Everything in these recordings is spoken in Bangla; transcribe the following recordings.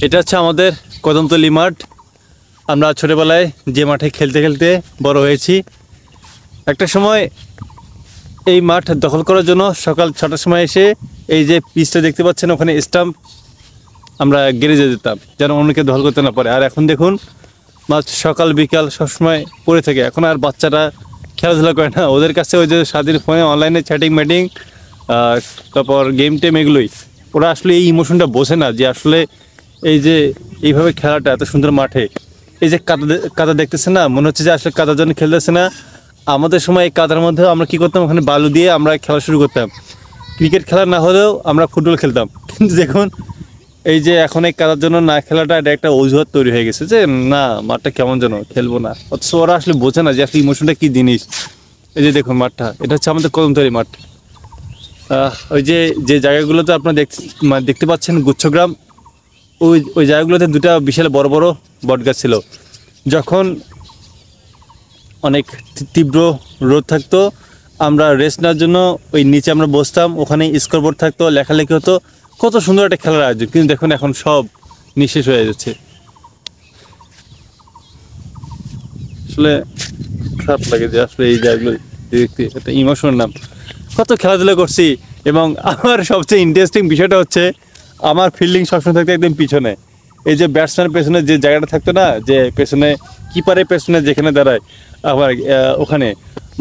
এটা হচ্ছে আমাদের কদমতলী মাঠ। আমরা ছোটোবেলায় যে মাঠে খেলতে খেলতে বড় হয়েছি। একটা সময় এই মাঠ দখল করার জন্য সকাল 6টার সময় এসে এই যে পিচটা দেখতে পাচ্ছেন ওখানে স্টাম্প আমরা গ্যারেজে দিতাম যেন অন্যকে দখল করতে না পারে। আর এখন দেখুন মাঠ সকাল বিকাল সবসময় পড়ে থাকে। এখন আর বাচ্চারা খেলাধুলা করে না, ওদের কাছে ওই যে স্বাধীন ফোনে অনলাইনে চ্যাটিং ম্যাটিং, তারপর গেম টেম, এগুলোই। ওরা আসলে এই ইমোশনটা বোঝে না যে আসলে এই যে এইভাবে খেলাটা এত সুন্দর মাঠে, এই যে কাদা দেখতেছে না, মনে হচ্ছে যে আসলে কাদার জন্য খেলতেছে না। আমাদের সময় এই কাদার মধ্যে আমরা কী করতাম, ওখানে বালু দিয়ে আমরা খেলা শুরু করতাম। ক্রিকেট খেলা না হলেও আমরা ফুটবল খেলতাম। কিন্তু দেখুন এই যে এখন এই কাদার জন্য না খেলাটা, এটা একটা অজুহাত তৈরি হয়ে গেছে যে না মাঠটা কেমন যেন, খেলবো না। অথচ ওরা আসলে বোঝে না যে আসলে ইমোশনটা কী জিনিস। এই যে দেখুন মাঠটা, এটা হচ্ছে আমাদের কদমতলী মাঠ। ওই যে যে জায়গাগুলোতে আপনারা দেখতে পাচ্ছেন গুচ্ছগ্রাম, ওই জায়গাগুলোতে দুটা বিশাল বড় বড় বটগাছ ছিল। যখন অনেক তীব্র রোদ থাকতো, আমরা রেস্ট নেওয়ার জন্য ওই নিচে আমরা বসতাম, ওখানে স্কোরবোর্ড থাকতো, লেখালেখি হতো। কত সুন্দর একটা খেলার আয়োজন, কিন্তু দেখুন এখন সব নিঃশেষ হয়ে যাচ্ছে। আসলে খারাপ লাগে যে আসলে এই জায়গাগুলো দেখতে, একটা ইমোশনের নাম। কত খেলাধুলা করছি, এবং আমার সবচেয়ে ইন্টারেস্টিং বিষয়টা হচ্ছে আমার ফিল্ডিং সবসময় থাকতো একদম পিছনে। এই যে ব্যাটসম্যানের পেছনে যে জায়গাটা থাকতো না, যে পেছনে কিপারের পেছনে যেখানে দাঁড়ায়, আবার ওখানে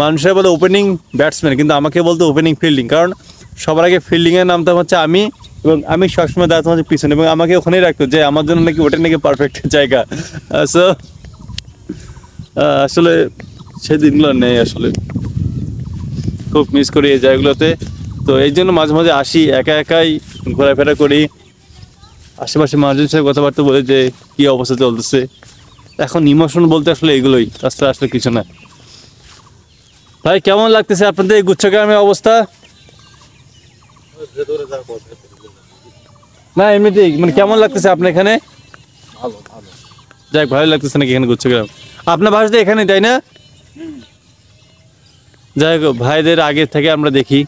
মানুষেরা বলে ওপেনিং ব্যাটসম্যান, কিন্তু আমাকে বলতো ওপেনিং ফিল্ডিং। কারণ সবার আগে ফিল্ডিংয়ের নামটা হচ্ছে আমি, এবং আমি সবসময় দাঁড়াতাম হচ্ছে পিছনে, এবং আমাকে ওখানেই রাখতো যে আমার জন্য নাকি ওটা নাকি পারফেক্ট জায়গা। সো আসলে সেই দিনগুলো নেই, আসলে খুব মিস করি এই জায়গাগুলোতে। তো এই জন্য মাঝে মাঝে আসি, একা একাই ঘোরাফেরা করি, আশেপাশে মানুষের সাথে কথাবার্তা বলে যে কী অবস্থা চলতেছে। এখন ইমোশন বলতে আসলে এগুলোই, তাছাড়া আসলে কিছু না। ভাই কেমন লাগতেছে আপনাদের এই গুচ্ছগ্রামের অবস্থা? না এমনিতেই মানে কেমন লাগতেছে আপনার এখানে? যাক ভালো লাগতেছে নাকি এখানে গুচ্ছগ্রাম? আপনার বাসা তো এখানে, তাই না? যাই হোক, ভাইদের আগে থেকে আমরা দেখি